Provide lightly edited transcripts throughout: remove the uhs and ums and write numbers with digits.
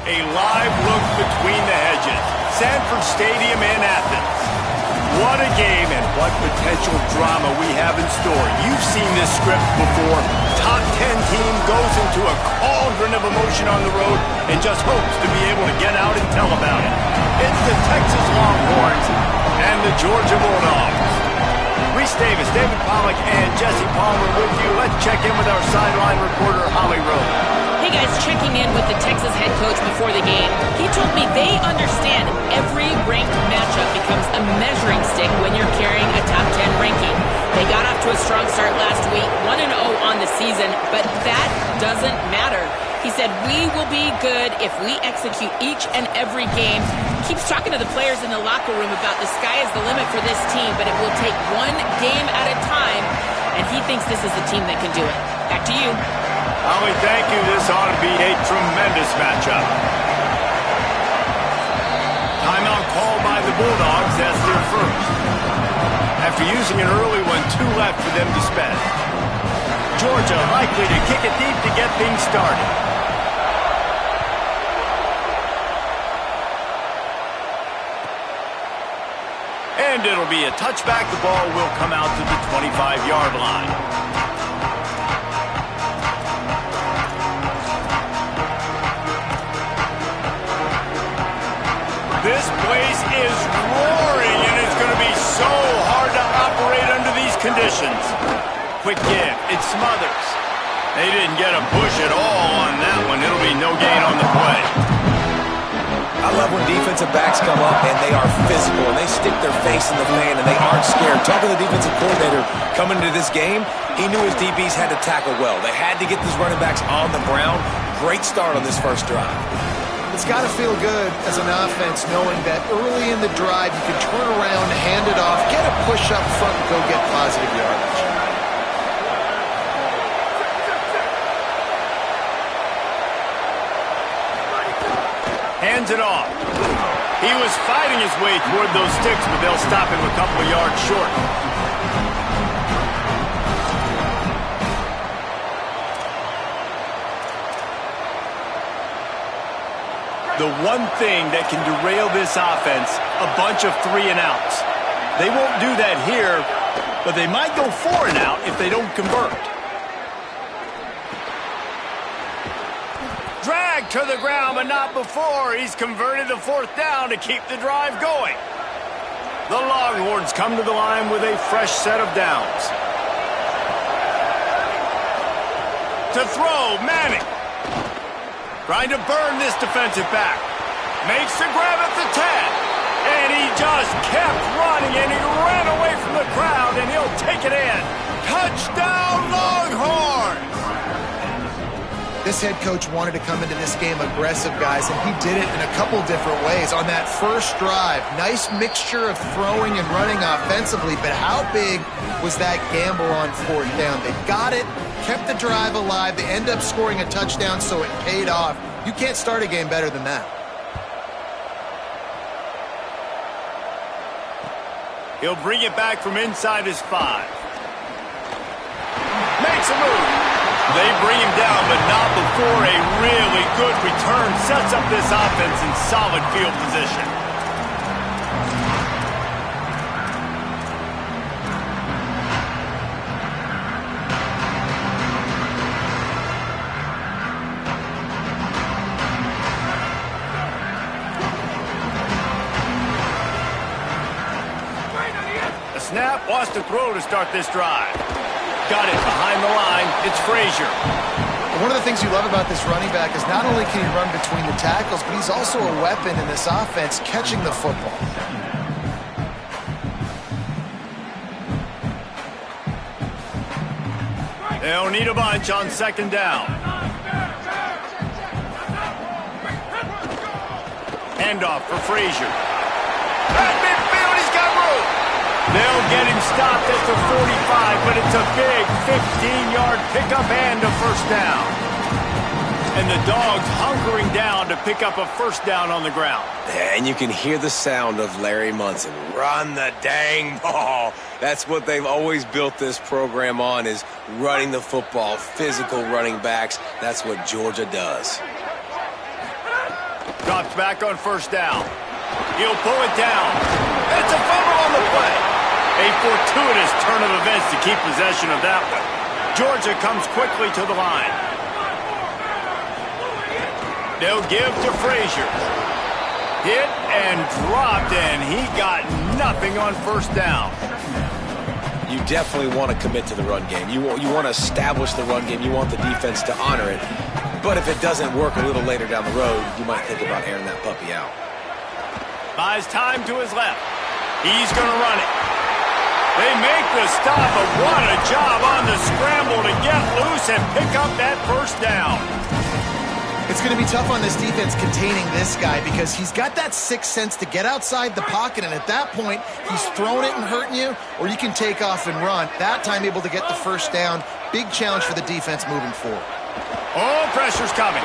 A live look between the hedges. Sanford Stadium in Athens. What a game and what potential drama we have in store. You've seen this script before. Top 10 team goes into a cauldron of emotion on the road and just hopes to be able to get out and tell about it. It's the Texas Longhorns and the Georgia Bulldogs. Reese Davis, David Pollack, and Jesse Palmer with you. Let's check in with our sideline reporter, Holly Rowe. Hey guys, checking in with the Texas head coach before the game. He told me they understand every ranked matchup becomes a measuring stick when you're carrying a top 10 ranking. They got off to a strong start last week, 1-0 on the season, but that doesn't matter. He said, we will be good if we execute each and every game. Keeps talking to the players in the locker room about the sky is the limit for this team, but it will take one game at a time, and he thinks this is the team that can do it. Back to you. Holly, thank you. This ought to be a tremendous matchup. Timeout called by the Bulldogs as their first. After using an early one, 2 left for them to spend. Georgia likely to kick it deep to get things started. And it'll be a touchback. The ball will come out to the 25-yard line. This place is roaring, and it's going to be so hard to operate under these conditions. Quick give. It Smothers. They didn't get a push at all on that one. It'll be no gain on the play. I love when defensive backs come up and they are physical and they stick their face in the fan and they aren't scared. Talking to the defensive coordinator coming into this game, he knew his DBs had to tackle well. They had to get these running backs on the ground. Great start on this first drive. It's got to feel good as an offense knowing that early in the drive you can turn around, hand it off, get a push up front, and go get positive yardage. Hands it off. He was fighting his way toward those sticks, but they'll stop him a couple of yards short. The one thing that can derail this offense, a bunch of 3-and-outs. They won't do that here, but they might go 4-and-out if they don't convert. Drag to the ground, but not before. He's converted the 4th down to keep the drive going. The Longhorns come to the line with a fresh set of downs. To throw, Manning. Trying to burn this defensive back. Makes the grab at the 10. And he just kept running, and he ran away from the crowd, and he'll take it in. Touchdown, Longhorns! This head coach wanted to come into this game aggressive, guys, and he did it in a couple different ways. On that first drive, nice mixture of throwing and running offensively, but how big was that gamble on 4th down? They got it, kept the drive alive, they end up scoring a touchdown, so it paid off. You can't start a game better than that. He'll bring it back from inside his 5. Makes a move. They bring him down, but not before a really good return sets up this offense in solid field position. The snap wants to throw to start this drive. Got it behind the line. It's Frazier. One of the things you love about this running back is not only can he run between the tackles, but he's also a weapon in this offense catching the football. They'll need a bunch on 2nd down. Handoff for Frazier. At midfield, he's got room. They'll get him stopped at the 45, but it's a big 15-yard pickup and a 1st down. And the Dogs hunkering down to pick up a 1st down on the ground. And you can hear the sound of Larry Munson. Run the dang ball. That's what they've always built this program on, is running the football, physical running backs. That's what Georgia does. Drops back on first down. He'll pull it down. It's a fumble on the play. A fortuitous turn of events to keep possession of that one. Georgia comes quickly to the line. They'll give to Frazier. Hit and dropped, and he got nothing on first down. You definitely want to commit to the run game. You want to establish the run game. You want the defense to honor it. But if it doesn't work a little later down the road, you might think about airing that puppy out. Buys time to his left. He's going to run it. They make the stop, but what a job on the scramble to get loose and pick up that first down. It's going to be tough on this defense containing this guy because he's got that sixth sense to get outside the pocket, and at that point, he's throwing it and hurting you, or you can take off and run. That time able to get the first down. Big challenge for the defense moving forward. Oh, pressure's coming.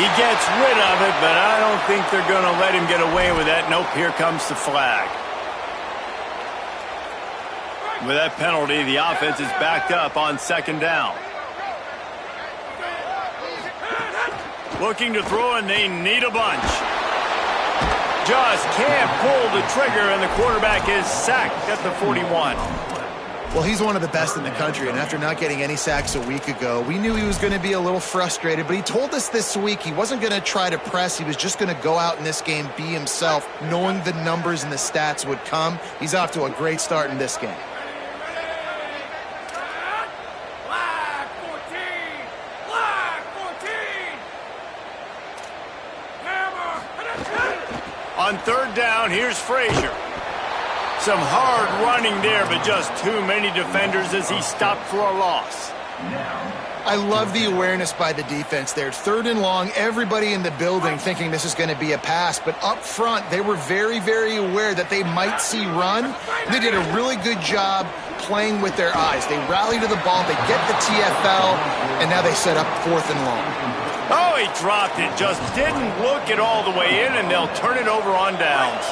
He gets rid of it, but I don't think they're going to let him get away with that. Nope, here comes the flag. With that penalty, the offense is backed up on second down. Looking to throw, and they need a bunch. Just can't pull the trigger, and the quarterback is sacked at the 41. Well, he's one of the best in the country, and after not getting any sacks a week ago, we knew he was going to be a little frustrated, but he told us this week he wasn't going to try to press. He was just going to go out in this game, be himself, knowing the numbers and the stats would come. He's off to a great start in this game. On third down, here's Frazier. Some hard running there, but just too many defenders as he stopped for a loss. I love the awareness by the defense there. Third and long, everybody in the building thinking this is going to be a pass, but up front, they were very, very aware that they might see run. They did a really good job playing with their eyes. They rally to the ball, they get the TFL, and now they set up fourth and long. Oh, he dropped it. Just didn't look it all the way in, and they'll turn it over on downs.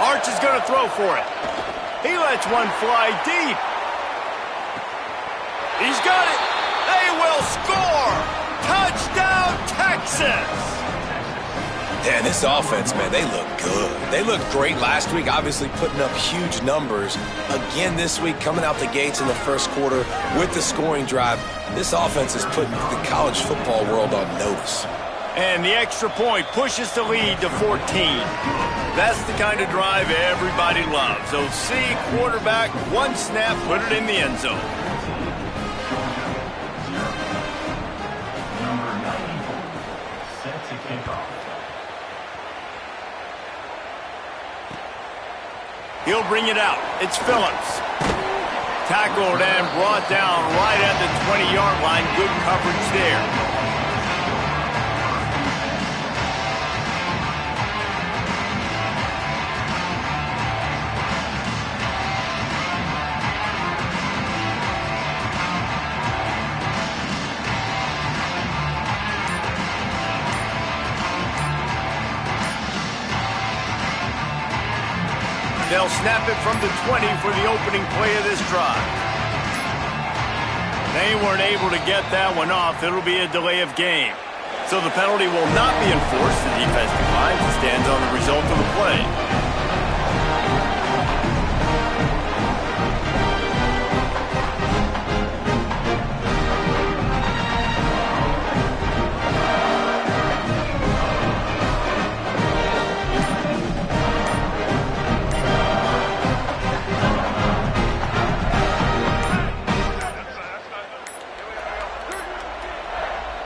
Arch is going to throw for it. He lets one fly deep. He's got it. They will score. Touchdown, Texas. Yeah, this offense, man, they look good. They looked great last week, obviously putting up huge numbers. Again this week, coming out the gates in the first quarter with the scoring drive. This offense is putting the college football world on notice. And the extra point pushes the lead to 14. That's the kind of drive everybody loves. OC, quarterback, one snap, put it in the end zone. He'll bring it out. It's Phillips. Tackled and brought down right at the 20-yard line. Good coverage there. They'll snap it from the 20 for the opening play of this drive. They weren't able to get that one off. It'll be a delay of game. So the penalty will not be enforced. The defense declines and stands on the result of the play.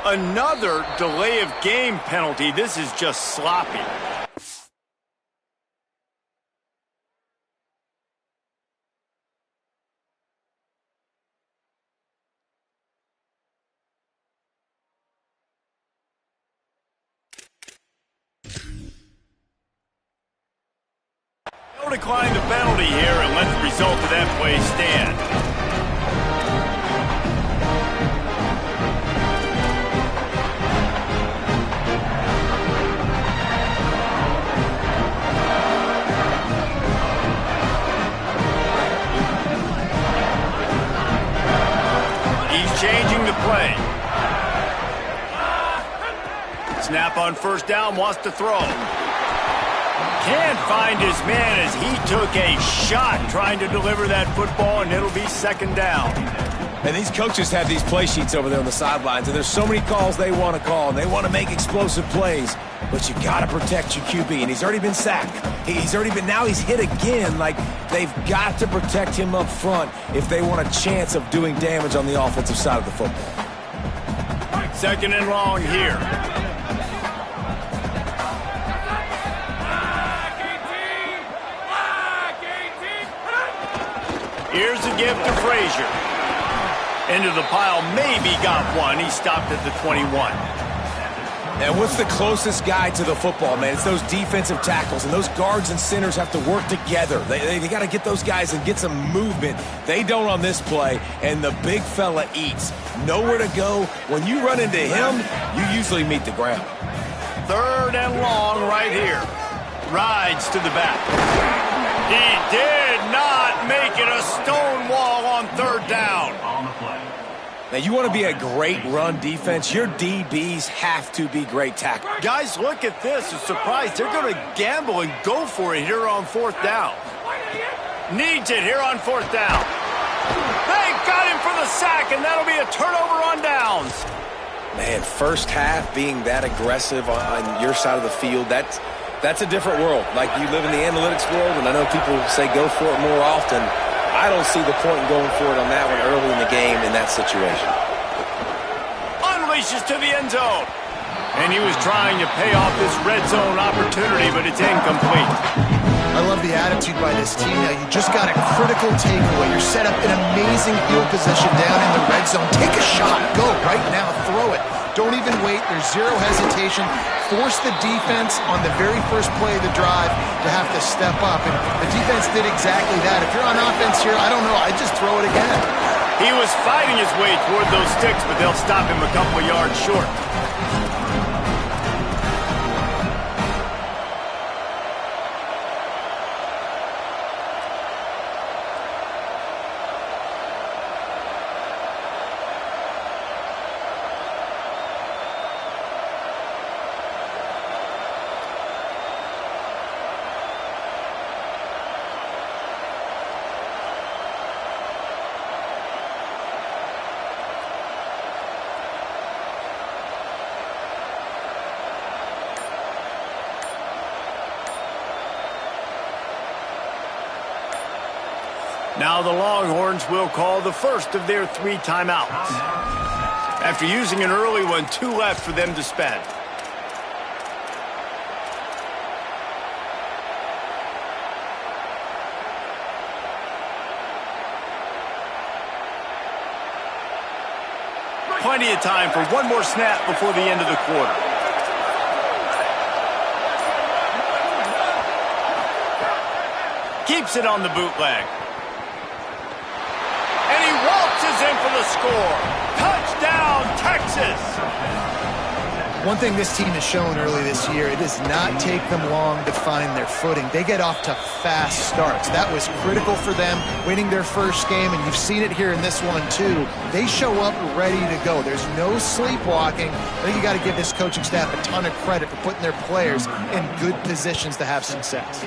Another delay of game penalty. This is just sloppy. They'll decline the penalty here and let the result of that play stand. Snap on first down, wants to throw. Can't find his man as he took a shot trying to deliver that football, and it'll be second down. And these coaches have these play sheets over there on the sidelines, and there's so many calls they want to call, and they want to make explosive plays. But you got to protect your QB, and he's already been sacked. Now he's hit again. Like, they've got to protect him up front if they want a chance of doing damage on the offensive side of the football. Second and long here. Here's a give to Frazier. Into the pile, maybe got one. He stopped at the 21. And what's the closest guy to the football, man? It's those defensive tackles, and those guards and centers have to work together. They got to get those guys and get some movement. They don't on this play, and the big fella eats. Nowhere to go. When you run into him, you usually meet the ground. Third and long right here. Rides to the back. He did not make it a stone wall on third down. Now, you want to be a great run defense, your DBs have to be great tackles. Guys, look at this. A surprise. They're going to gamble and go for it here on fourth down. Needs it here on fourth down. They got him for the sack, and that'll be a turnover on downs. Man, first half being that aggressive on your side of the field, that's a different world. Like, you live in the analytics world, and I know people say go for it more often. I don't see the point in going for it on that one early in the game in that situation. Unleashes to the end zone. And he was trying to pay off this red zone opportunity, but it's incomplete. I love the attitude by this team now. You just got a critical takeaway. You're set up in amazing field position down in the red zone. Take a shot. Go right now. Throw it. Don't even wait. There's zero hesitation. Force the defense on the very first play of the drive to have to step up. And the defense did exactly that. If you're on offense here, I don't know. I'd just throw it again. He was fighting his way toward those sticks, but they'll stop him a couple of yards short. Now the Longhorns will call the first of their 3 timeouts. After using an early one, 2 left for them to spend. Plenty of time for one more snap before the end of the quarter. Keeps it on the bootleg. And he waltzes in for the score. Touchdown, Texas! One thing this team has shown early this year, it does not take them long to find their footing. They get off to fast starts. That was critical for them, winning their first game, and you've seen it here in this one too. They show up ready to go. There's no sleepwalking. I think you got to give this coaching staff a ton of credit for putting their players in good positions to have success.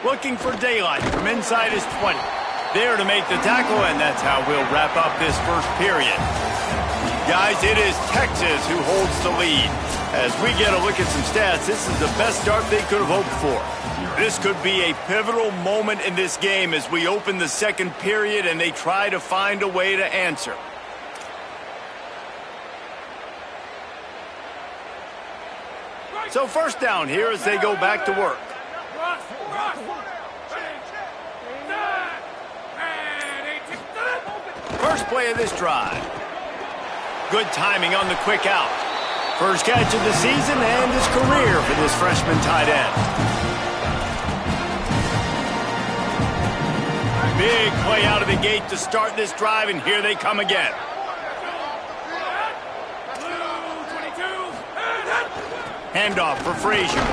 Looking for daylight from inside his 20. There to make the tackle, and that's how we'll wrap up this first period. Guys, it is Texas who holds the lead. As we get a look at some stats, this is the best start they could have hoped for. This could be a pivotal moment in this game as we open the second period and they try to find a way to answer. So first down here as they go back to work. First play of this drive. Good timing on the quick out. First catch of the season and his career for this freshman tight end. Big play out of the gate to start this drive, and here they come again. Handoff for Frazier.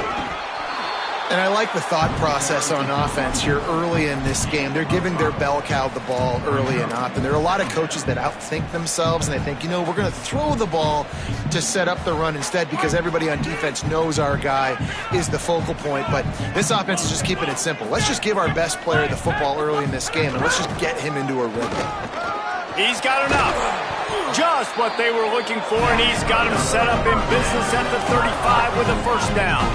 And I like the thought process on offense here early in this game. They're giving their bell cow the ball early and often. There are a lot of coaches that outthink themselves, and they think, we're going to throw the ball to set up the run instead because everybody on defense knows our guy is the focal point. But this offense is just keeping it simple. Let's just give our best player the football early in this game, and let's just get him into a rhythm. He's got enough. Just what they were looking for, and he's got him set up in business at the 35 with a first down.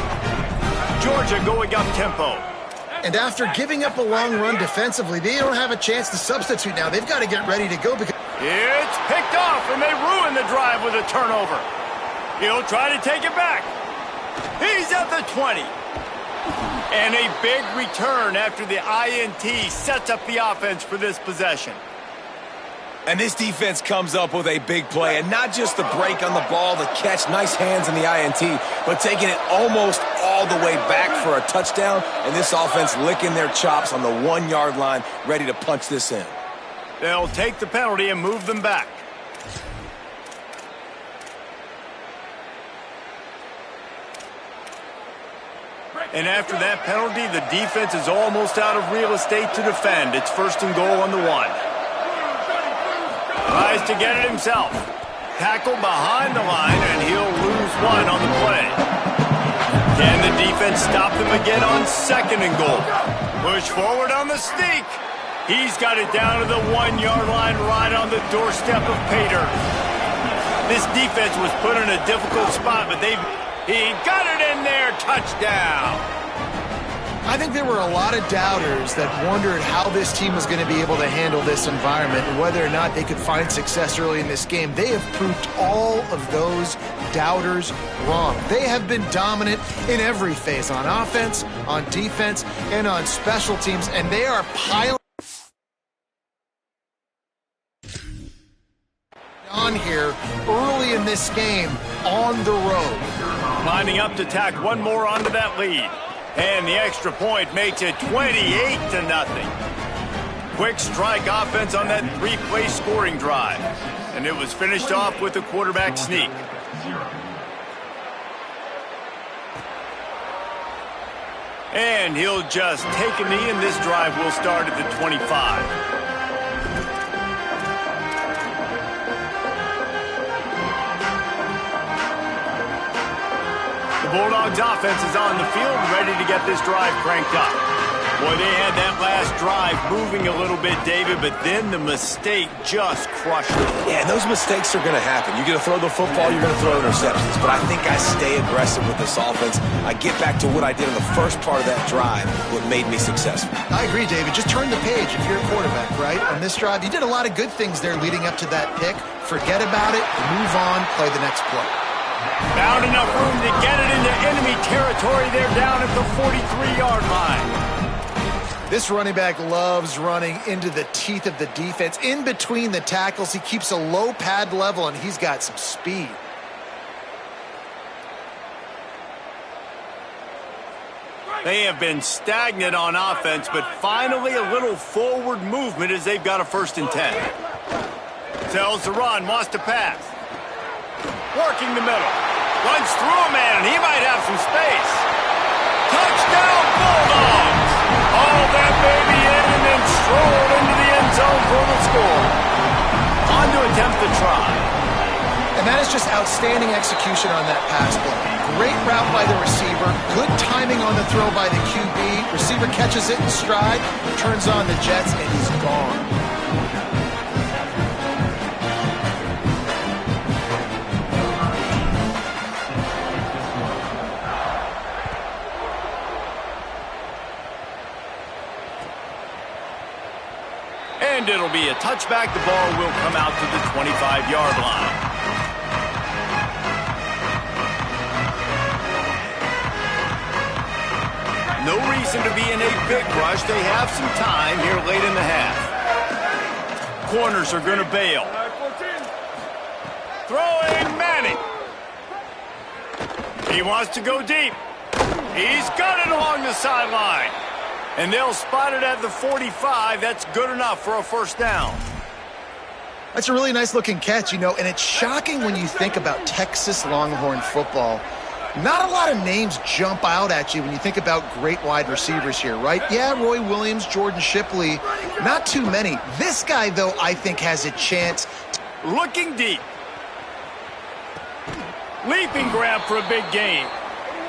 Georgia going up tempo. And after giving up a long run defensively, they don't have a chance to substitute now. They've got to get ready to go because it's picked off, and they ruin the drive with a turnover. He'll try to take it back. He's at the 20. And a big return after the INT sets up the offense for this possession. And this defense comes up with a big play, and not just the break on the ball, the catch, nice hands in the INT, but taking it almost all the way back for a touchdown, and this offense licking their chops on the 1-yard line, ready to punch this in. They'll take the penalty and move them back. And after that penalty, the defense is almost out of real estate to defend. It's 1st and goal on the 1. Tries to get it himself. Tackle behind the line, and he'll lose 1 on the play. Can the defense stop them again on 2nd and goal? Push forward on the sneak. He's got it down to the 1-yard line right on the doorstep of Pater. This defense was put in a difficult spot, but he got it in there. Touchdown. I think there were a lot of doubters that wondered how this team was going to be able to handle this environment and whether or not they could find success early in this game. They have proved all of those doubters wrong. They have been dominant in every phase, on offense, on defense, and on special teams, and they are piling on here early in this game on the road. Lining up to tack one more onto that lead. And the extra point makes it 28-0. Quick strike offense on that 3-play scoring drive. And it was finished off with a quarterback sneak. And he'll just take a knee, and this drive will start at the 25. Bulldogs offense is on the field, ready to get this drive cranked up. Boy, they had that last drive moving a little bit, David, but then the mistake just crushed them. Yeah, and those mistakes are going to happen. You're going to throw the football, you're going to throw interceptions, but I think I stay aggressive with this offense. I get back to what I did in the first part of that drive, what made me successful. I agree, David. Just turn the page if you're a quarterback, right? On this drive, you did a lot of good things there leading up to that pick. Forget about it, move on, play the next play. Found enough room to get it into enemy territory. They're down at the 43-yard line. This running back loves running into the teeth of the defense. In between the tackles, he keeps a low pad level, and he's got some speed. They have been stagnant on offense, but finally a little forward movement as they've got a 1st and 10. Tells the run, wants to pass. Working the middle. Runs through a man, and he might have some space. Touchdown, Bulldogs! All that baby in and then strolled into the end zone for the score. On to attempt the try. And that is just outstanding execution on that pass play. Great route by the receiver. Good timing on the throw by the QB. Receiver catches it in stride, turns on the jets, and he's gone. And it'll be a touchback. The ball will come out to the 25-yard line. No reason to be in a big rush. They have some time here late in the half. Corners are going to bail. Throwing Manning. He wants to go deep. He's got it along the sideline. And they'll spot it at the 45. That's good enough for a 1st down. That's a really nice looking catch, and it's shocking when you think about Texas Longhorn football. Not a lot of names jump out at you when you think about great wide receivers here, right? Yeah, Roy Williams, Jordan Shipley, not too many. This guy, though, I think has a chance. Looking deep. Leaping grab for a big gain.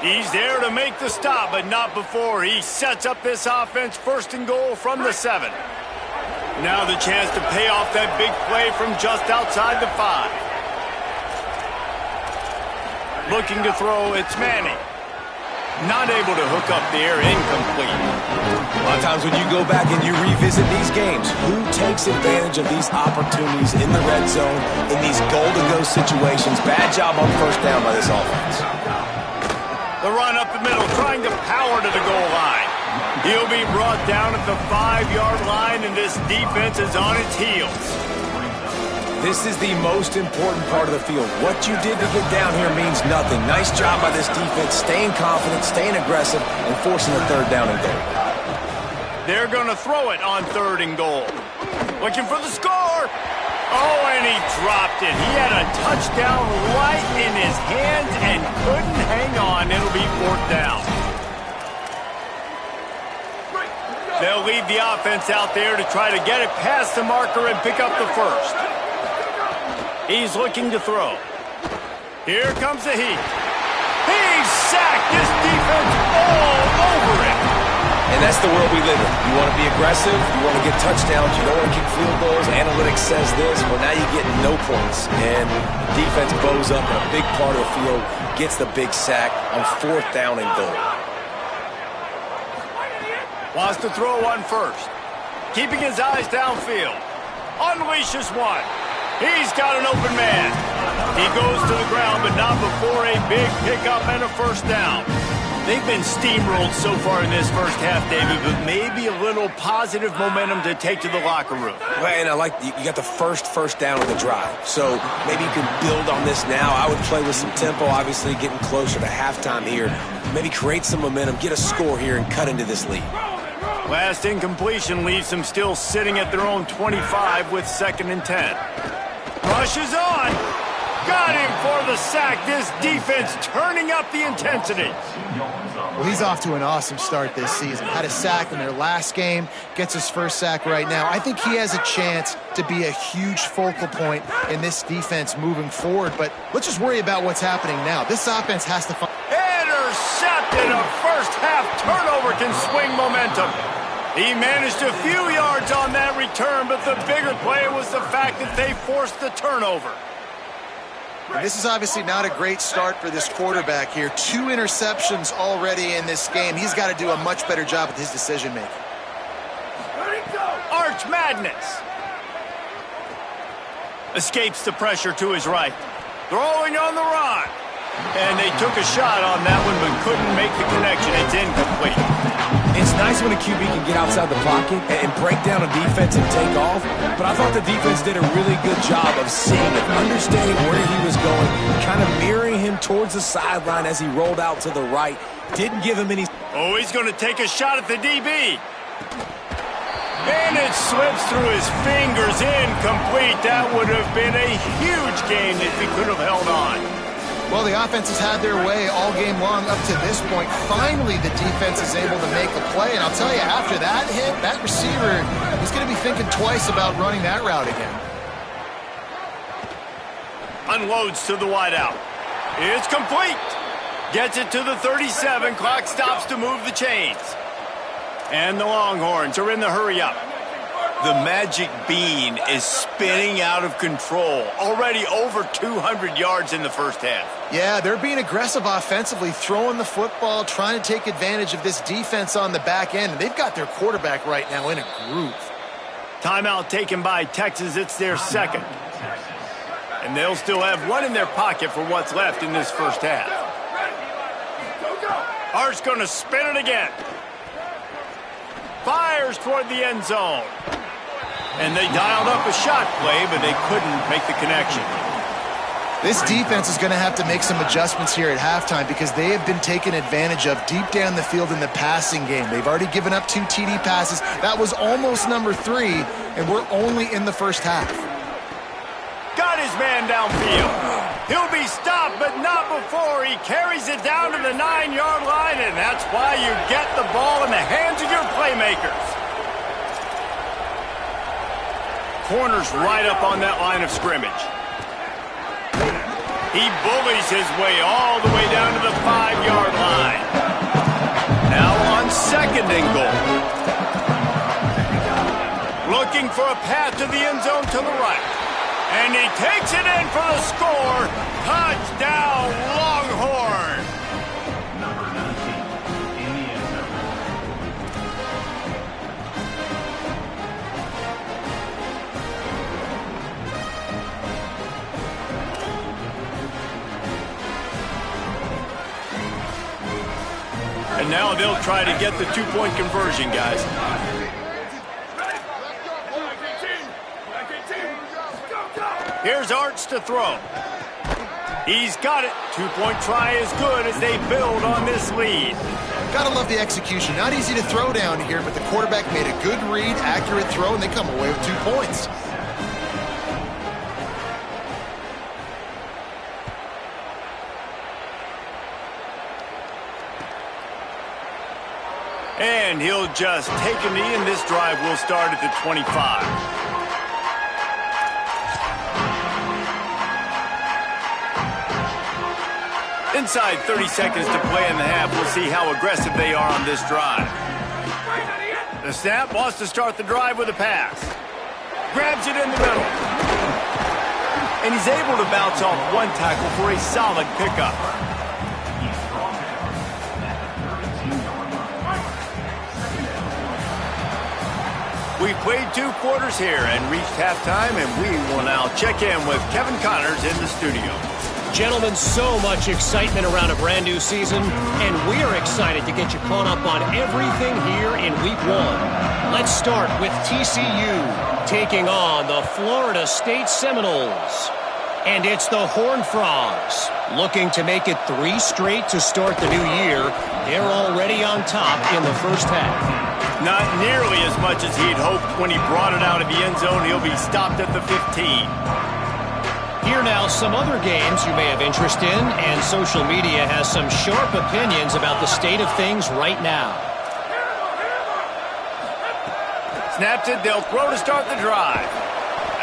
He's there to make the stop, but not before he sets up this offense 1st and goal from the 7. Now the chance to pay off that big play from just outside the 5. Looking to throw, it's Manning. Not able to hook up the air, incomplete. A lot of times when you go back and you revisit these games, who takes advantage of these opportunities in the red zone, in these goal-to-go situations? Bad job on 1st down by this offense. The run up the middle, trying to power to the goal line. He'll be brought down at the 5-yard line, and this defense is on its heels. This is the most important part of the field. What you did to get down here means nothing. Nice job by this defense, staying confident, staying aggressive, and forcing a 3rd down and goal. They're going to throw it on 3rd and goal. Looking for the score. Oh, and he dropped it. He had a touchdown right in his hands and couldn't hang on. It'll be 4th down. They'll leave the offense out there to try to get it past the marker and pick up the 1st. He's looking to throw. Here comes the heat. He's sacked. This defense all over it. And that's the world we live in. You want to be aggressive. You want to get touchdowns. You don't want to kick field goals. Analytics says this. Well, now you get no points. And defense bows up in a big part of the field, gets the big sack on 4th down and goal. Wants to throw one first. Keeping his eyes downfield. Unleashes one. He's got an open man. He goes to the ground, but not before a big pickup and a 1st down. They've been steamrolled so far in this 1st half, David, but maybe a little positive momentum to take to the locker room. Well, and I like you got the first down of the drive. So maybe you can build on this now. I would play with some tempo, obviously getting closer to halftime here. Maybe create some momentum, get a score here, and cut into this lead. Last incompletion leaves them still sitting at their own 25 with 2nd and 10. Rushes on. Got him for the sack. This defense turning up the intensity. Well, he's off to an awesome start this season. Had a sack in their last game. Gets his 1st sack right now. I think he has a chance to be a huge focal point in this defense moving forward. But let's just worry about what's happening now. This offense has to find... Intercepted. A 1st half turnover can swing momentum. He managed a few yards on that return, but the bigger play was the fact that they forced the turnover. And this is obviously not a great start for this quarterback here. 2 interceptions already in this game. He's got to do a much better job with his decision-making. Arch Madness. Escapes the pressure to his right. Throwing on the run. And they took a shot on that one, but couldn't make the connection. It's incomplete. It's nice when a QB can get outside the pocket and break down a defense and take off, but I thought the defense did a really good job of seeing it, understanding where he was going, kind of mirroring him towards the sideline as he rolled out to the right. Didn't give him any... Oh, he's going to take a shot at the DB. And it slips through his fingers, incomplete. That would have been a huge gain if he could have held on. Well, the offense has had their way all game long up to this point. Finally, the defense is able to make a play. And I'll tell you, after that hit, that receiver is going to be thinking twice about running that route again. Unloads to the wideout. It's complete. Gets it to the 37. Clock stops to move the chains. And the Longhorns are in the hurry-up. The magic bean is spinning out of control. Already over 200 yards in the 1st half. Yeah, they're being aggressive offensively, throwing the football, trying to take advantage of this defense on the back end. And they've got their quarterback right now in a groove. Timeout taken by Texas. It's their 2nd. And they'll still have one in their pocket for what's left in this 1st half. Art's going to spin it again. Fires toward the end zone. And they dialed up a shot play, but they couldn't make the connection. This defense is going to have to make some adjustments here at halftime because they have been taken advantage of deep down the field in the passing game. They've already given up 2 TD passes. That was almost number 3, and we're only in the 1st half. Got his man downfield. He'll be stopped, but not before he carries it down to the 9-yard line, and that's why you get the ball in the hands of your playmakers. Corner's right up on that line of scrimmage. He bullies his way all the way down to the 5-yard line. Now on 2nd and goal. Looking for a path to the end zone to the right. And he takes it in for the score. Touchdown, Longhorn. Number 19, in the end zone. And now they'll try to get the 2-point conversion, guys. Here's Arch to throw. He's got it. 2-point try is good as they build on this lead. Gotta love the execution. Not easy to throw down here, but the quarterback made a good read, accurate throw, and they come away with 2 points. And he'll just take a knee, and this drive will start at the 25. Inside 30 seconds to play in the half. We'll see how aggressive they are on this drive. The snap wants to start the drive with a pass. Grabs it in the middle. And he's able to bounce off 1 tackle for a solid pickup. We've played 2 quarters here and reached halftime, and we will now check in with Kevin Connors in the studio. Gentlemen, so much excitement around a brand new season, and we're excited to get you caught up on everything here in Week 1. Let's start with TCU taking on the Florida State Seminoles. And it's the Horned Frogs looking to make it 3 straight to start the new year. They're already on top in the first half. Not nearly as much as he'd hoped when he brought it out of the end zone. He'll be stopped at the 15. Here now, some other games you may have interest in, and social media has some sharp opinions about the state of things right now. Snaps it, they'll throw to start the drive.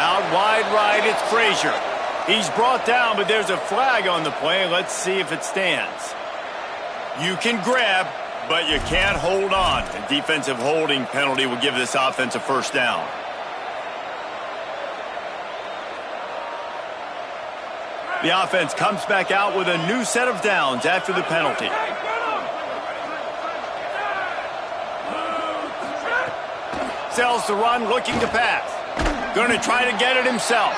Out wide right, it's Frazier. He's brought down, but there's a flag on the play. Let's see if it stands. You can grab, but you can't hold on. A defensive holding penalty will give this offense a first down. The offense comes back out with a new set of downs after the penalty. Sells the run, looking to pass. Going to try to get it himself.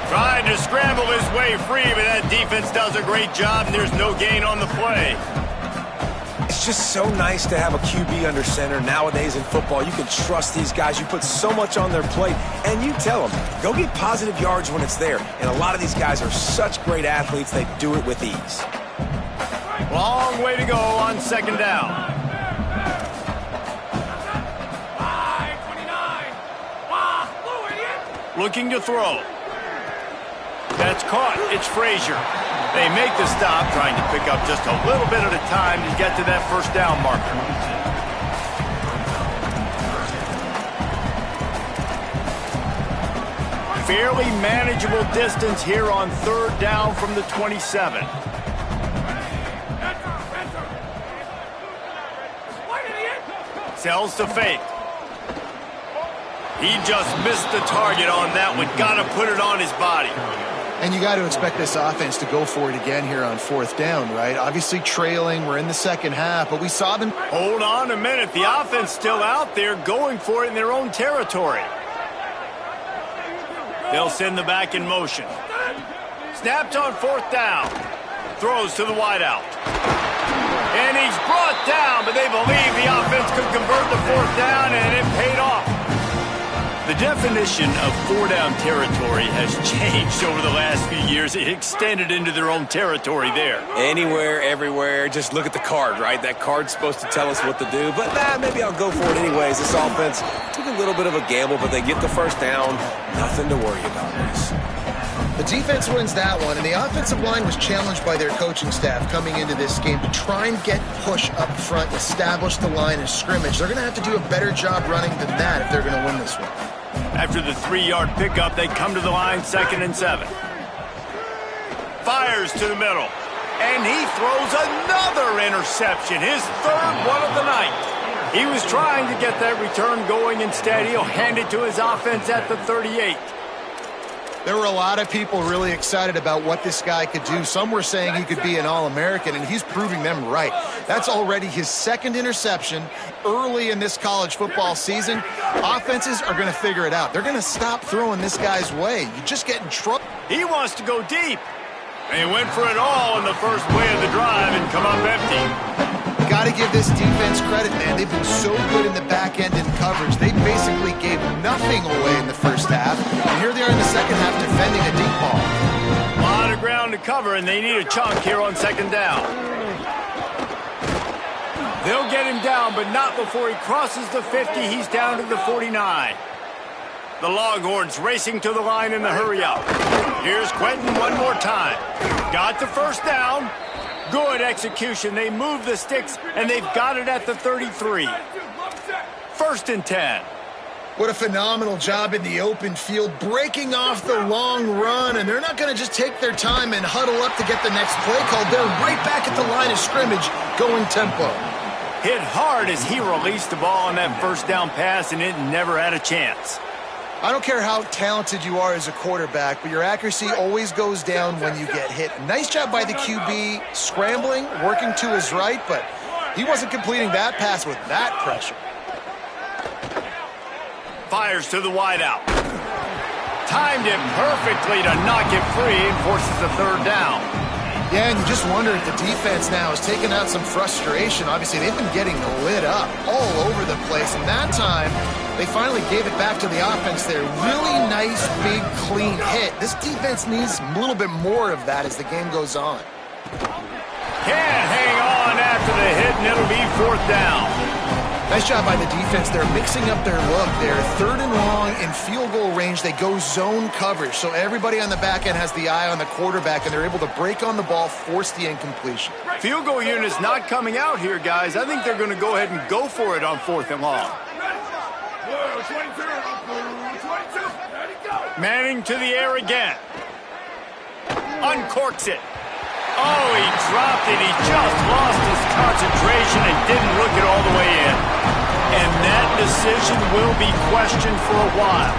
Trying to scramble his way free, but that defense does a great job, and there's no gain on the play. It's just so nice to have a QB under center. Nowadays in football, you can trust these guys. You put so much on their plate, and you tell them, go get positive yards when it's there. And a lot of these guys are such great athletes, they do it with ease. Long way to go on 2nd down. Looking to throw. That's caught. It's Frazier. They make the stop, trying to pick up just a little bit at a time to get to that first down marker. Fairly manageable distance here on 3rd down from the 27. Sells to fake. He just missed the target on that one. Got to put it on his body. And you got to expect this offense to go for it again here on 4th down, right? Obviously trailing. We're in the second half, but we saw them. Hold on a minute. The offense still out there going for it in their own territory. They'll send the back in motion. Snapped on 4th down. Throws to the wideout. And he's brought down, but they believe the offense could convert the 4th down, and it paid off. The definition of 4-down territory has changed over the last few years. It extended into their own territory there. Anywhere, everywhere, just look at the card, right? That card's supposed to tell us what to do, but maybe I'll go for it anyways. This offense took a little bit of a gamble, but they get the first down. Nothing to worry about this. The defense wins that one, and the offensive line was challenged by their coaching staff coming into this game to try and get push up front, establish the line of scrimmage. They're going to have to do a better job running than that if they're going to win this one. After the 3-yard pickup, they come to the line, 2nd and 7. Fires to the middle, and he throws another interception, his 3rd one of the night. He was trying to get that return going. Instead, he'll hand it to his offense at the 38. There were a lot of people really excited about what this guy could do. Some were saying he could be an All-American, and he's proving them right. That's already his 2nd interception early in this college football season. Offenses are going to figure it out. They're going to stop throwing this guy's way. You just get in trouble. He wants to go deep. They went for it all in the first play of the drive and come up empty. Got to give this defense credit, man. They've been so good in the back end in coverage. They basically gave nothing away in the first half. And here they are in the second half defending a deep ball. A lot of ground to cover, and they need a chunk here on 2nd down. They'll get him down, but not before he crosses the 50. He's down to the 49. The Longhorns racing to the line in the hurry-up. Here's Quentin one more time. Got the first down. Good execution. They move the sticks, and they've got it at the 33. 1st and 10. What a phenomenal job in the open field, breaking off the long run, and they're not going to just take their time and huddle up to get the next play called. They're right back at the line of scrimmage, going tempo. Hit hard as he released the ball on that first down pass, and it never had a chance. I don't care how talented you are as a quarterback, but your accuracy always goes down when you get hit. Nice job by the QB, scrambling, working to his right, but he wasn't completing that pass with that pressure. Fires to the wideout. Timed it perfectly to knock it free and forces the 3rd down. Yeah, and you just wonder if the defense now is taking out some frustration. Obviously, they've been getting lit up all over the place, and that time they finally gave it back to the offense there. Really nice, big, clean hit. This defense needs a little bit more of that as the game goes on. Can't hang on after the hit, and it'll be 4th down. Nice job by the defense. They're mixing up their look. They're 3rd and long in field goal range. They go zone coverage, so everybody on the back end has the eye on the quarterback, and they're able to break on the ball, force the incompletion. Field goal unit's not coming out here, guys. I think they're going to go ahead and go for it on 4th and long. Manning to the air again. Uncorks it. Oh, he dropped it. He just lost his concentration and didn't look it all the way in. And that decision will be questioned for a while.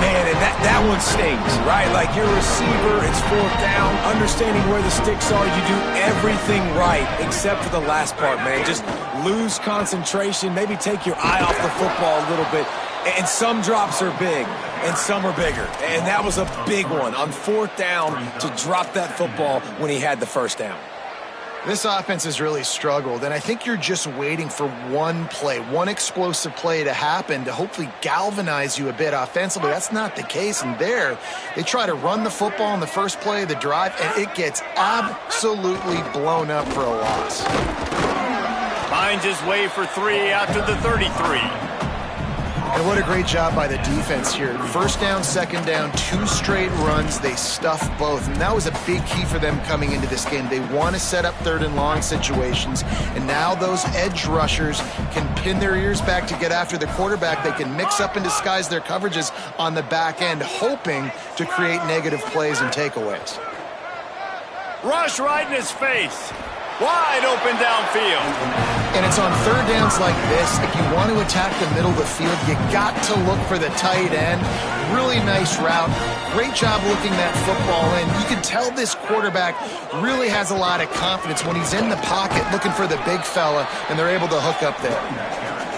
Man, and that one stings, right? Like, your receiver, it's 4th down, understanding where the sticks are, you do everything right except for the last part, man. Just lose concentration, maybe take your eye off the football a little bit. And some drops are big, and some are bigger. And that was a big one on 4th down to drop that football when he had the first down. This offense has really struggled, and I think you're just waiting for one play, one explosive play to happen to hopefully galvanize you a bit offensively. That's not the case, and there they try to run the football in the first play of the drive, and it gets absolutely blown up for a loss. Finds his way for 3 out to the 33. And what a great job by the defense here. 1st down, 2nd down, 2 straight runs. They stuffed both. And that was a big key for them coming into this game. They want to set up 3rd and long situations. And now those edge rushers can pin their ears back to get after the quarterback. They can mix up and disguise their coverages on the back end, hoping to create negative plays and takeaways. Rush right in his face. Wide open downfield. And it's on 3rd downs like this. If you want to attack the middle of the field, you got to look for the tight end. Really nice route. Great job looking that football in. You can tell this quarterback really has a lot of confidence when he's in the pocket looking for the big fella, and they're able to hook up there.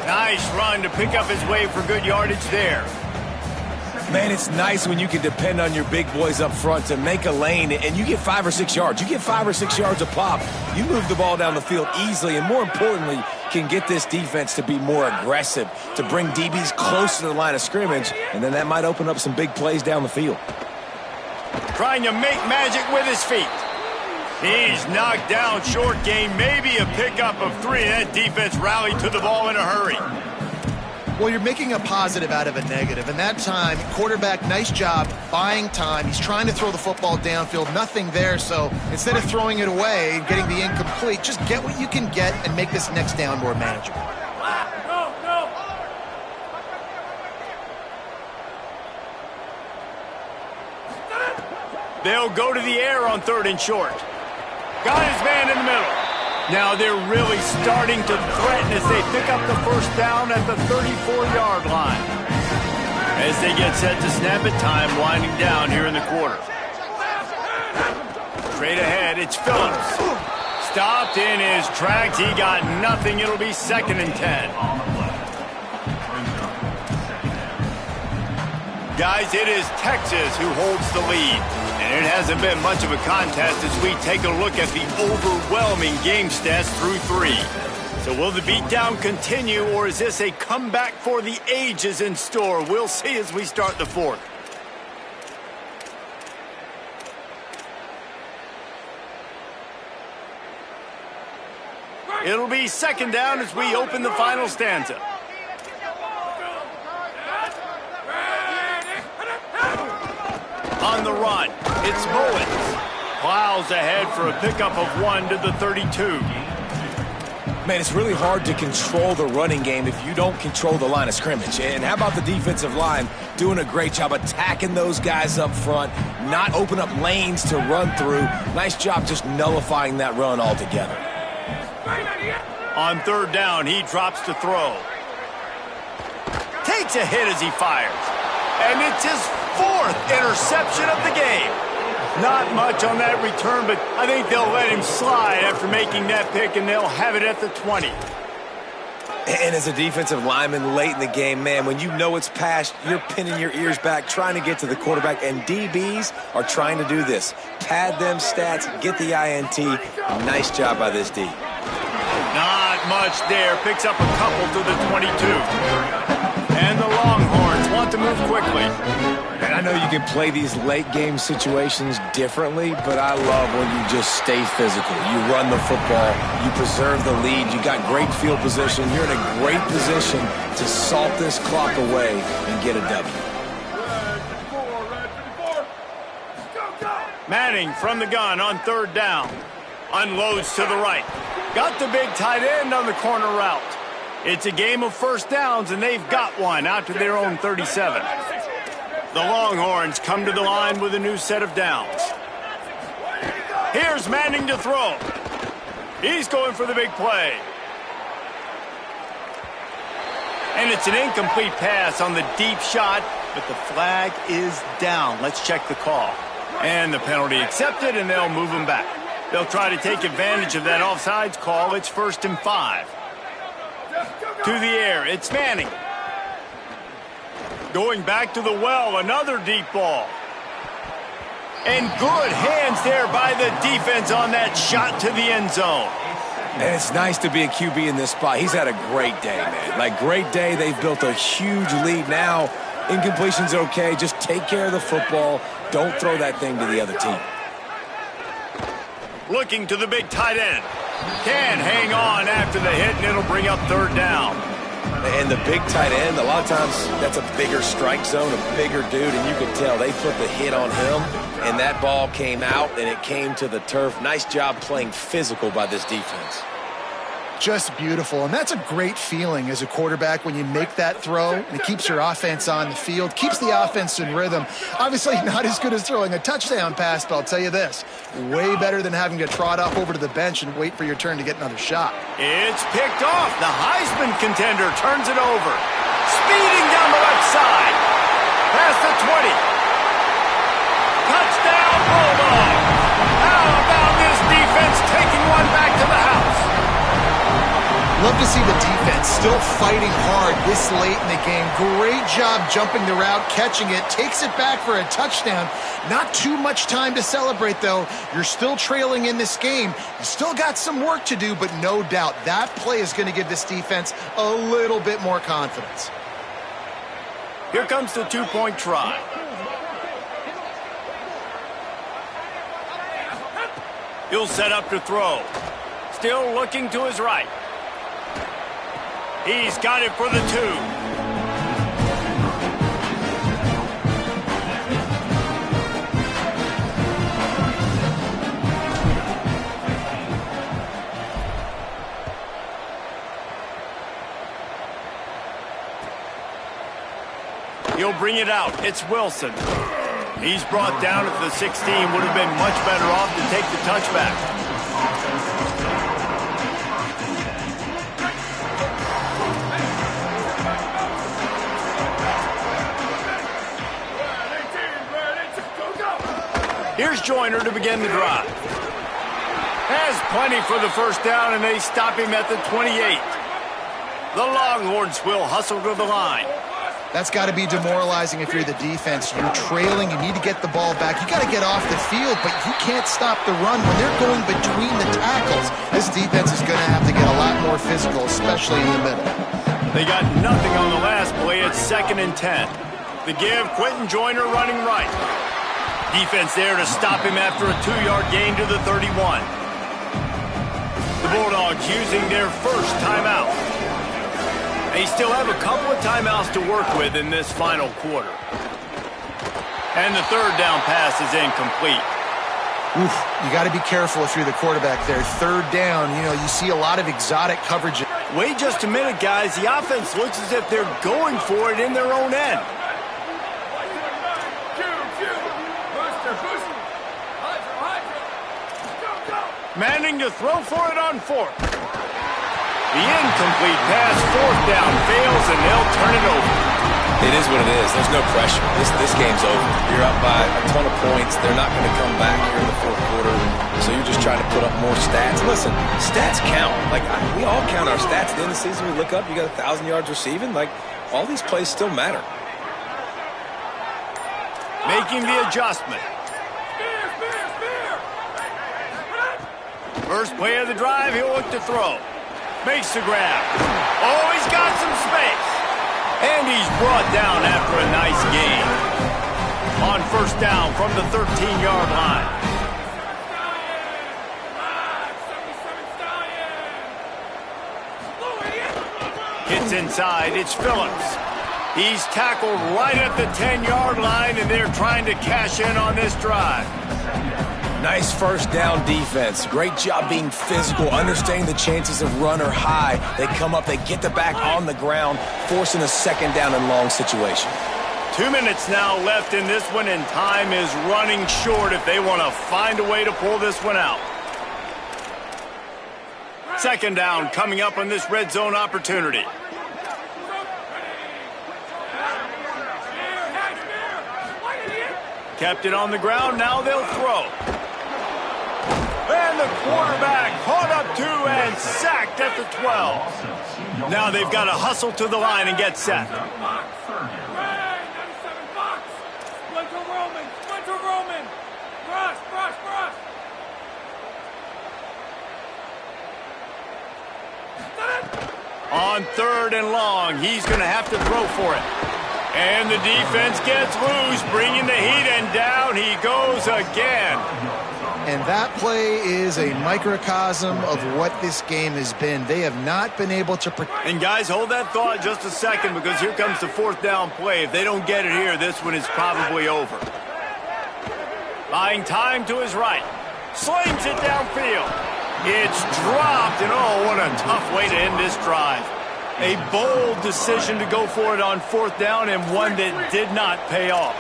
Nice run to pick up his way for good yardage there. Man, it's nice when you can depend on your big boys up front to make a lane, and you get 5 or 6 yards. You get 5 or 6 yards a pop. You move the ball down the field easily, and more importantly, can get this defense to be more aggressive, to bring DBs close to the line of scrimmage, and then that might open up some big plays down the field. Trying to make magic with his feet. He's knocked down short game, maybe a pickup of 3. That defense rallied to the ball in a hurry. Well, you're making a positive out of a negative. And that time, quarterback, nice job buying time. He's trying to throw the football downfield. Nothing there. So instead of throwing it away and getting the incomplete, just get what you can get and make this next down more manageable. They'll go to the air on 3rd and short. Got his man in the middle. Now they're really starting to threaten as they pick up the first down at the 34-yard line. As they get set to snap it, time winding down here in the quarter. Straight ahead, it's Phillips. Stopped in his tracks. He got nothing. It'll be 2nd and 10. Guys, it is Texas who holds the lead. And it hasn't been much of a contest as we take a look at the overwhelming game stats through 3. So will the beatdown continue, or is this a comeback for the ages in store? We'll see as we start the 4th. It'll be 2nd down as we open the final stanza. On the run, it's Mullins. Plows ahead for a pickup of 1 to the 32. Man, it's really hard to control the running game if you don't control the line of scrimmage. And how about the defensive line doing a great job attacking those guys up front, not open up lanes to run through. Nice job just nullifying that run altogether. On 3rd down, he drops to throw. Takes a hit as he fires. And it's his 4th interception of the game. Not much on that return, but I think they'll let him slide after making that pick, and they'll have it at the 20. And as a defensive lineman late in the game, man, when you know it's past, you're pinning your ears back, trying to get to the quarterback, and DBs are trying to do this. Pad them stats, get the INT. Nice job by this D. Not much there. Picks up a couple to the 22. And the Longhorns want to move quickly. And I know you can play these late game situations differently, but I love when you just stay physical. You run the football, you preserve the lead, you got great field position, you're in a great position to salt this clock away and get a W. Manning from the gun on 3rd down. Unloads to the right. Got the big tight end on the corner route. It's a game of 1st downs, and they've got one out to their own 37. The Longhorns come to the line with a new set of downs. Here's Manning to throw. He's going for the big play. And it's an incomplete pass on the deep shot, but the flag is down. Let's check the call. And the penalty accepted, and they'll move him back. They'll try to take advantage of that offsides call. It's 1st and 5. To the air, it's Manning. Going back to the well, another deep ball. And good hands there by the defense on that shot to the end zone. And it's nice to be a QB in this spot. He's had a great day, man. Like, great day. They've built a huge lead now. Incompletion's okay. Just take care of the football. Don't throw that thing to the other team. Looking to the big tight end. Can hang on after the hit, and it'll bring up 3rd down. And the big tight end, a lot of times that's a bigger strike zone, a bigger dude, and you can tell they put the hit on him, and that ball came out, and it came to the turf. Nice job playing physical by this defense. Just beautiful, and that's a great feeling as a quarterback when you make that throw, and it keeps your offense on the field, keeps the offense in rhythm. Obviously not as good as throwing a touchdown pass, but I'll tell you this, way better than having to trot off over to the bench and wait for your turn to get another shot. It's picked off. The Heisman contender turns it over. Speeding down the left side. Past the 20. Touchdown, Bulldogs. How about this defense taking one back to the house? Love to see the defense still fighting hard this late in the game. Great job jumping the route, catching it, takes it back for a touchdown. Not too much time to celebrate, though. You're still trailing in this game. You still got some work to do, but no doubt that play is going to give this defense a little bit more confidence. Here comes the two-point try. He'll set up to throw. Still looking to his right. He's got it for the 2. He'll bring it out. It's Wilson. He's brought down at the 16. Would have been much better off to take the touchback. Here's Joyner to begin the drive. Has plenty for the first down, and they stop him at the 28. The Longhorns will hustle to the line. That's got to be demoralizing if you're the defense. You're trailing. You need to get the ball back. You got to get off the field, but you can't stop the run when they're going between the tackles. This defense is going to have to get a lot more physical, especially in the middle. They got nothing on the last play. It's 2nd and 10. The give, Quentin Joyner running right. Defense there to stop him after a 2-yard gain to the 31. The Bulldogs using their first timeout. They still have a couple of timeouts to work with in this final quarter. And the 3rd down pass is incomplete. Oof, you got to be careful if you're the quarterback there. 3rd down, you see a lot of exotic coverage. Wait just a minute, guys. The offense looks as if they're going for it in their own end. Manning to throw for it on 4th. The incomplete pass, 4th down, fails, and they'll turn it over. It is what it is. There's no pressure. This game's over. You're up by a ton of points. They're not going to come back here in the 4th quarter, so you're just trying to put up more stats. Listen, stats count. We all count our stats. At the end of the season, we look up, you got 1,000 yards receiving. All these plays still matter. Making the adjustment. First play of the drive, he'll look to throw. Makes the grab. Oh, he's got some space. And he's brought down after a nice gain. On 1st down from the 13-yard line. Gets inside. It's Phillips. He's tackled right at the 10-yard line, and they're trying to cash in on this drive. Nice 1st down defense. Great job being physical, understanding the chances of run are high. They come up, they get the back on the ground, forcing a 2nd down and long situation. 2 minutes now left in this one, and time is running short if they want to find a way to pull this one out. 2nd down coming up on this red zone opportunity. Kept it on the ground, now they'll throw. And the quarterback caught up 2 and sacked at the 12. Now they've got to hustle to the line and get set. On 3rd and long, he's going to have to throw for it. And the defense gets loose, bringing the heat, and down he goes again. And that play is a microcosm of what this game has been. They have not been able to protect. And guys, hold that thought just a second, because here comes the 4th down play. If they don't get it here, this one is probably over. Buying time to his right. Slings it downfield. It's dropped, and oh, what a tough way to end this drive. A bold decision to go for it on 4th down, and one that did not pay off.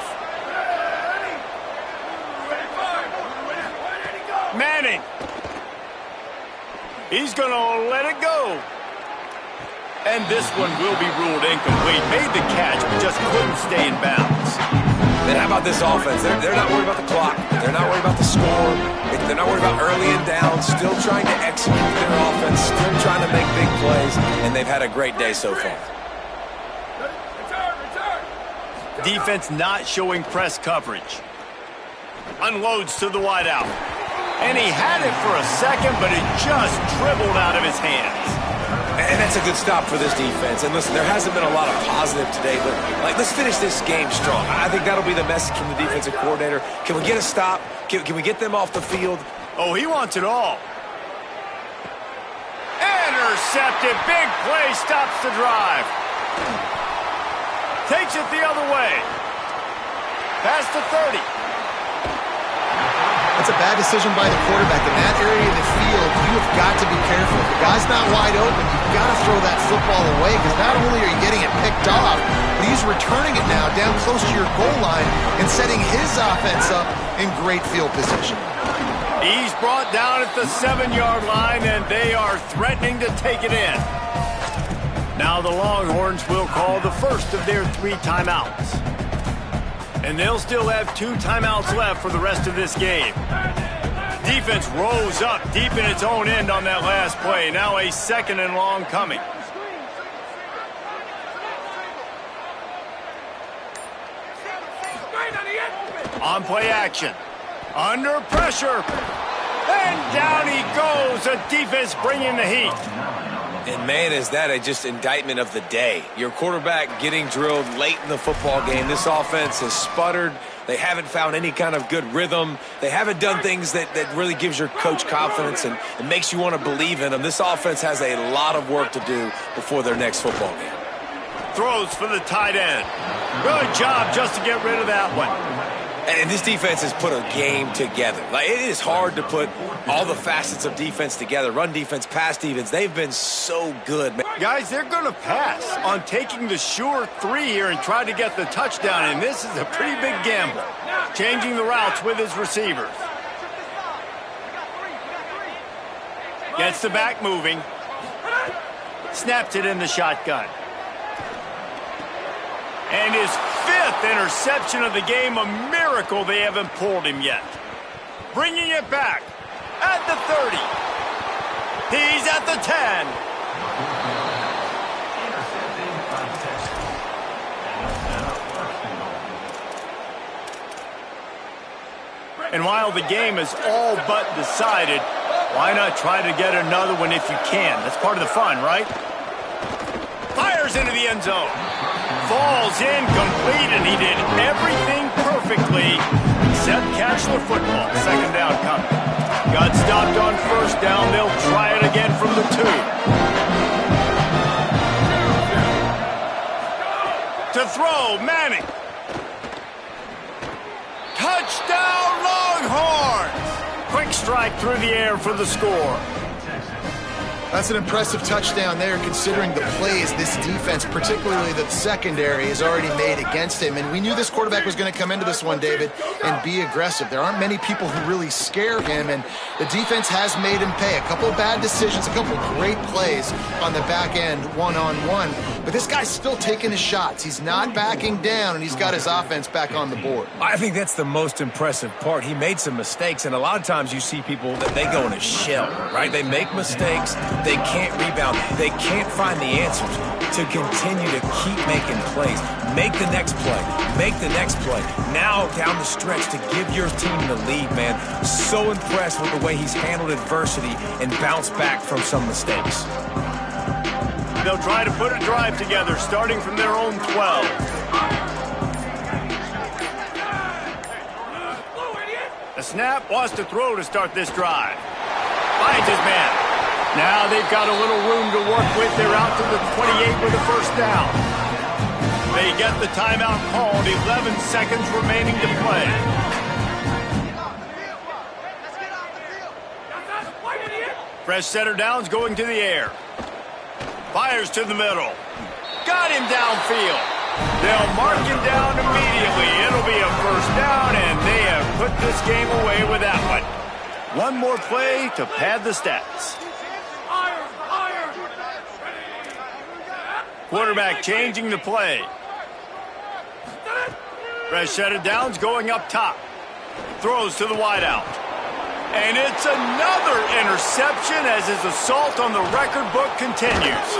Manning. He's going to let it go. And this one will be ruled incomplete. Made the catch, but just couldn't stay in bounds. Then how about this offense? They're not worried about the clock. They're not worried about the score. They're not worried about early and down. Still trying to execute their offense. Still trying to make big plays. And they've had a great day so far. Defense not showing press coverage. Unloads to the wideout. And he had it for a second, but it just dribbled out of his hands. And that's a good stop for this defense. And listen, there hasn't been a lot of positive today, but let's finish this game strong. I think that'll be the message from the defensive coordinator. Can we get a stop? Can we get them off the field? Oh, he wants it all. Intercepted. Big play stops the drive. Takes it the other way. Past the 30. That's a bad decision by the quarterback. In that area of the field, you have got to be careful. If the guy's not wide open, you've got to throw that football away, because not only are you getting it picked off, but he's He's returning it now down close to your goal line and setting his offense up in great field position. He's brought down at the 7-yard line, and they are threatening to take it in. Now the Longhorns will call the first of their 3 timeouts. And they'll still have 2 timeouts left for the rest of this game. Defense rose up deep in its own end on that last play. Now a 2nd and long coming. On play action. Under pressure. And down he goes. The defense bringing the heat. And, man, is that just indictment of the day. Your quarterback getting drilled late in the football game. This offense has sputtered. They haven't found any kind of good rhythm. They haven't done things that really gives your coach confidence and makes you want to believe in them. This offense has a lot of work to do before their next football game. Throws for the tight end. Good job just to get rid of that one. And this defense has put a game together. Like, it is hard to put all the facets of defense together. Run defense, pass defense. They've been so good, man. Guys, they're going to pass on taking the sure 3 here and try to get the touchdown. And this is a pretty big gamble. Changing the routes with his receivers. Gets the back moving. Snaps it in the shotgun. And his 5th interception of the game, a miracle they haven't pulled him yet. Bringing it back at the 30. He's at the 10. And while the game is all but decided, why not try to get another one if you can? That's part of the fun, right? Fires into the end zone. Falls incomplete, and he did everything perfectly except catch the football. 2nd down coming. Got stopped on 1st down. They'll try it again from the 2. To throw, Manning. Touchdown, Longhorns! Quick strike through the air for the score. That's an impressive touchdown there, considering the plays this defense, particularly the secondary, has already made against him. And we knew this quarterback was going to come into this one, David, and be aggressive. There aren't many people who really scare him, and the defense has made him pay. A couple of bad decisions, a couple of great plays on the back end, one-on-one. But this guy's still taking his shots. He's not backing down, and he's got his offense back on the board. I think that's the most impressive part. He made some mistakes, and a lot of times you see people that they go in a shell, right? They make mistakes. They can't rebound. They can't find the answers to continue to keep making plays. Make the next play. Make the next play. Now down the stretch to give your team the lead, man. So impressed with the way he's handled adversity and bounced back from some mistakes. They'll try to put a drive together, starting from their own 12. The snap wants to throw to start this drive. Finds his man. Now they've got a little room to work with. They're out to the 28 with a 1st down. They get the timeout called. 11 seconds remaining to play. Fresh setter downs going to the air. Fires to the middle. Got him downfield. They'll mark him down immediately. It'll be a 1st down, and they have put this game away with that one. One more play to pad the stats. Quarterback changing the play. Fresh set of downs going up top. Throws to the wideout. And it's another interception as his assault on the record book continues.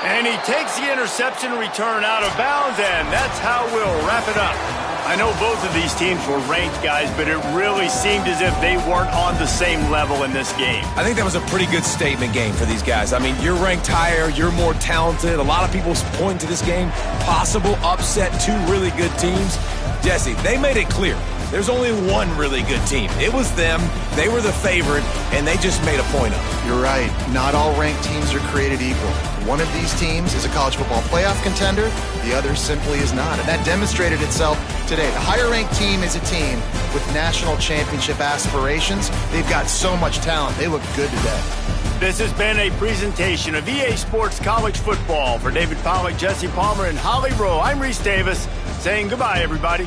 And he takes the interception return out of bounds, and that's how we'll wrap it up. I know both of these teams were ranked, guys, but it really seemed as if they weren't on the same level in this game. I think that was a pretty good statement game for these guys. I mean, you're ranked higher, you're more talented. A lot of people point to this game, possible upset, 2 really good teams. Jesse, they made it clear. There's only one really good team. It was them. They were the favorite, and they just made a point of it. You're right. Not all ranked teams are created equal. One of these teams is a college football playoff contender. The other simply is not. And that demonstrated itself today. The higher-ranked team is a team with national championship aspirations. They've got so much talent. They look good today. This has been a presentation of EA Sports College Football. For David Pollack, Jesse Palmer, and Holly Rowe, I'm Reese Davis saying goodbye, everybody.